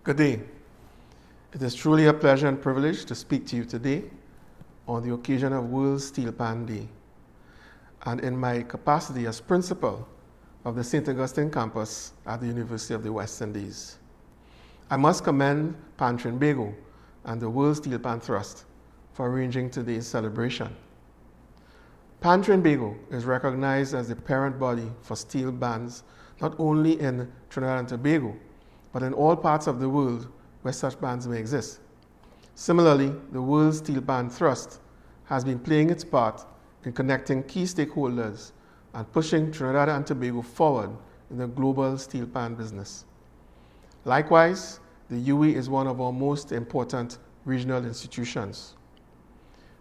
Good day. It is truly a pleasure and privilege to speak to you today on the occasion of World Steelpan Day, and in my capacity as principal of the St. Augustine campus at the University of the West Indies. I must commend PAN-DEMIC and the World Steelpan Trust for arranging today's celebration. PAN-DEMIC is recognized as the parent body for steel bands not only in Trinidad and Tobago, but in all parts of the world where such bands may exist. Similarly, the World Steelpan Trust has been playing its part in connecting key stakeholders and pushing Trinidad and Tobago forward in the global steel pan business. Likewise, the UE is one of our most important regional institutions.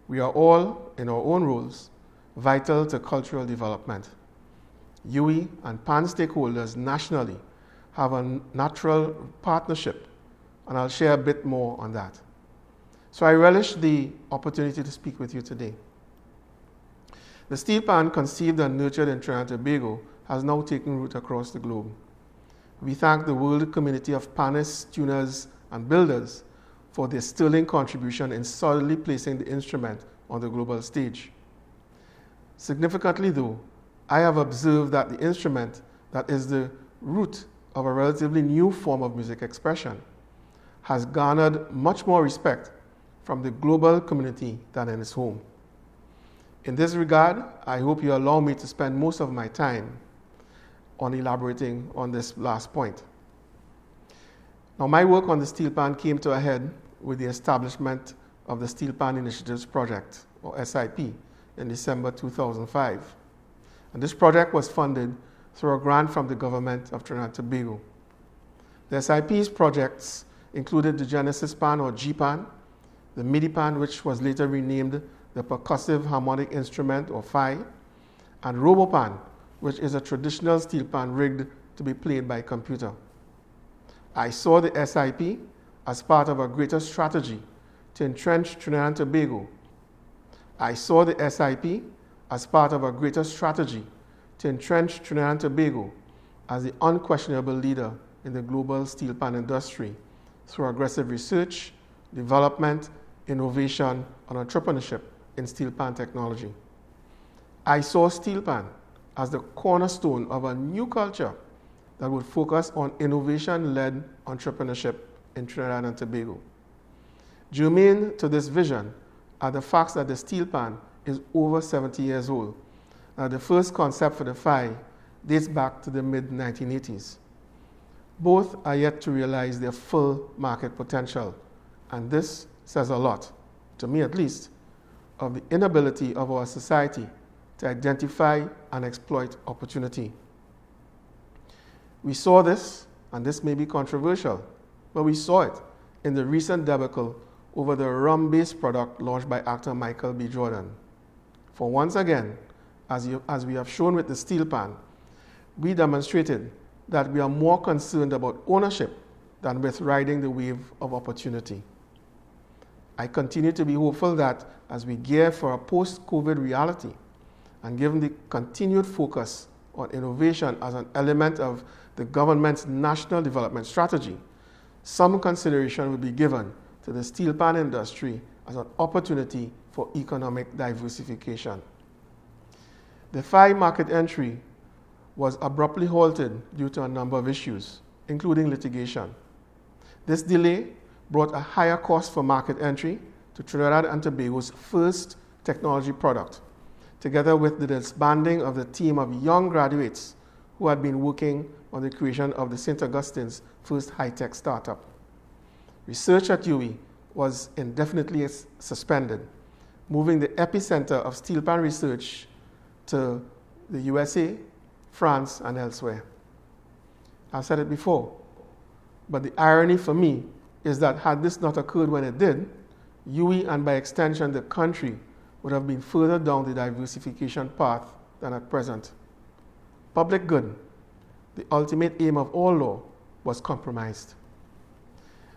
We are all, in our own roles, vital to cultural development. UE and PAN stakeholders nationally have a natural partnership, and I'll share a bit more on that. So I relish the opportunity to speak with you today. The steel pan conceived and nurtured in Trinidad and Tobago has now taken root across the globe. We thank the world community of panists, tuners, and builders for their sterling contribution in solidly placing the instrument on the global stage. Significantly though, I have observed that the instrument that is the root of a relatively new form of music expression has garnered much more respect from the global community than in its home. In this regard, I hope you allow me to spend most of my time on elaborating on this last point. Now, my work on the steel pan came to a head with the establishment of the Steelpan Initiatives Project, or SIP, in December 2005. And this project was funded through a grant from the government of Trinidad and Tobago. The SIP's projects included the Genesis Pan or G-Pan, the MIDI Pan, which was later renamed the Percussive Harmonic Instrument or PHI, and RoboPan, which is a traditional steel pan rigged to be played by computer. I saw the SIP as part of a greater strategy to entrench Trinidad and Tobago. I saw the SIP as part of a greater strategy to entrench Trinidad and Tobago as the unquestionable leader in the global steel pan industry through aggressive research, development, innovation, and entrepreneurship in steel pan technology. I saw steel pan as the cornerstone of a new culture that would focus on innovation-led entrepreneurship in Trinidad and Tobago. Germane to this vision are the facts that the steel pan is over 70 years old. The first concept for the PHI dates back to the mid-1980s. Both are yet to realize their full market potential, and this says a lot, to me at least, of the inability of our society to identify and exploit opportunity. We saw this, and this may be controversial, but we saw it in the recent debacle over the rum-based product launched by actor Michael B. Jordan. For once again, as we have shown with the steel pan, we demonstrated that we are more concerned about ownership than with riding the wave of opportunity. I continue to be hopeful that as we gear for a post-COVID reality, and given the continued focus on innovation as an element of the government's national development strategy, some consideration will be given to the steel pan industry as an opportunity for economic diversification. The PHI market entry was abruptly halted due to a number of issues, including litigation. This delay brought a higher cost for market entry to Trinidad and Tobago's first technology product, together with the disbanding of the team of young graduates who had been working on the creation of the St. Augustine's first high-tech startup. Research at UE was indefinitely suspended, moving the epicenter of steel pan research to the USA, France, and elsewhere. I've said it before, but the irony for me is that had this not occurred when it did, UE and by extension the country would have been further down the diversification path than at present. Public good, the ultimate aim of all law, was compromised.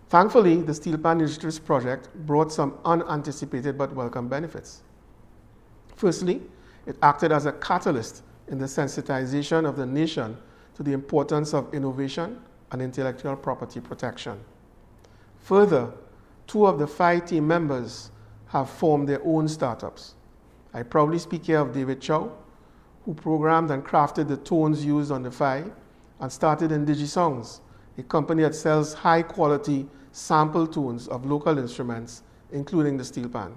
Thankfully, the Steelpan Initiatives Project brought some unanticipated but welcome benefits. Firstly, it acted as a catalyst in the sensitization of the nation to the importance of innovation and intellectual property protection. Further, 2 of the 5 team members have formed their own startups. I proudly speak here of David Chow, who programmed and crafted the tones used on the Fi and started IndigiSongs, a company that sells high-quality sample tones of local instruments, including the Steelpan,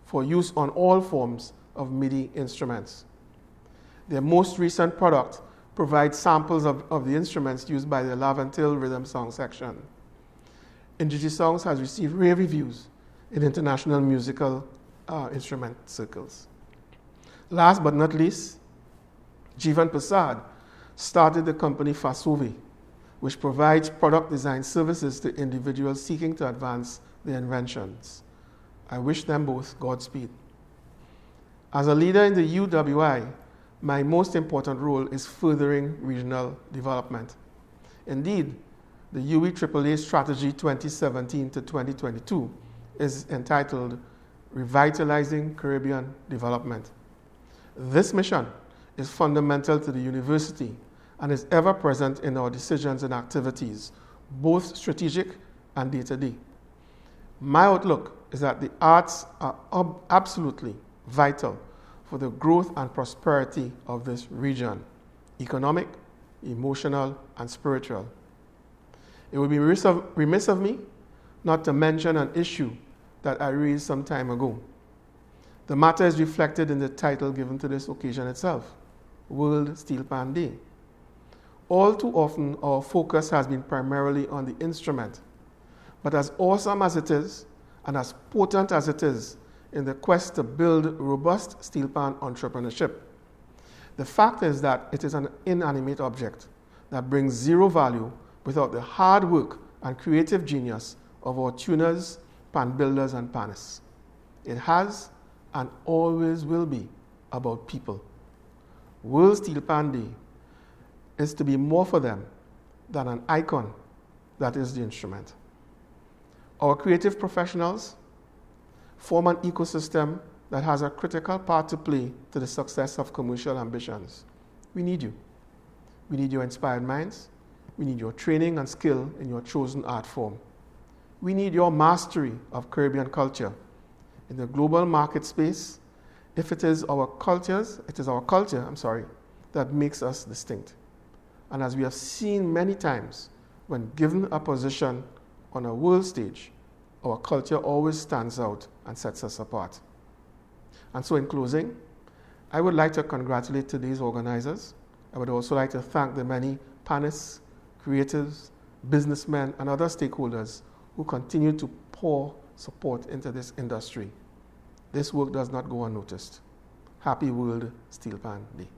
for use on all forms of MIDI instruments. Their most recent product provides samples of the instruments used by the Laventil rhythm song section. IndigiSongs has received rave reviews in international musical instrument circles. Last but not least, Jeevan Prasad started the company Fasove, which provides product design services to individuals seeking to advance their inventions. I wish them both Godspeed. As a leader in the UWI, my most important role is furthering regional development. Indeed, the UEAAA Strategy 2017 to 2022 is entitled Revitalizing Caribbean Development. This mission is fundamental to the university and is ever present in our decisions and activities, both strategic and day-to-day. My outlook is that the arts are absolutely vital for the growth and prosperity of this region, economic, emotional, and spiritual. It would be remiss of me not to mention an issue that I raised some time ago. The matter is reflected in the title given to this occasion itself, World Steelpan Day. All too often, our focus has been primarily on the instrument, but as awesome as it is, and as potent as it is in the quest to build robust steelpan entrepreneurship, the fact is that it is an inanimate object that brings zero value without the hard work and creative genius of our tuners, pan builders, and panists. It has and always will be about people. World Steelpan Day is to be more for them than an icon that is the instrument. Our creative professionals form an ecosystem that has a critical part to play to the success of commercial ambitions. We need you. We need your inspired minds. We need your training and skill in your chosen art form. We need your mastery of Caribbean culture. In the global market space, if it is our culture, that makes us distinct. And as we have seen many times, when given a position on a world stage, our culture always stands out and sets us apart. And so in closing, I would like to congratulate today's organizers. I would also like to thank the many panists, creatives, businessmen, and other stakeholders who continue to pour support into this industry. This work does not go unnoticed. Happy World Steelpan Day.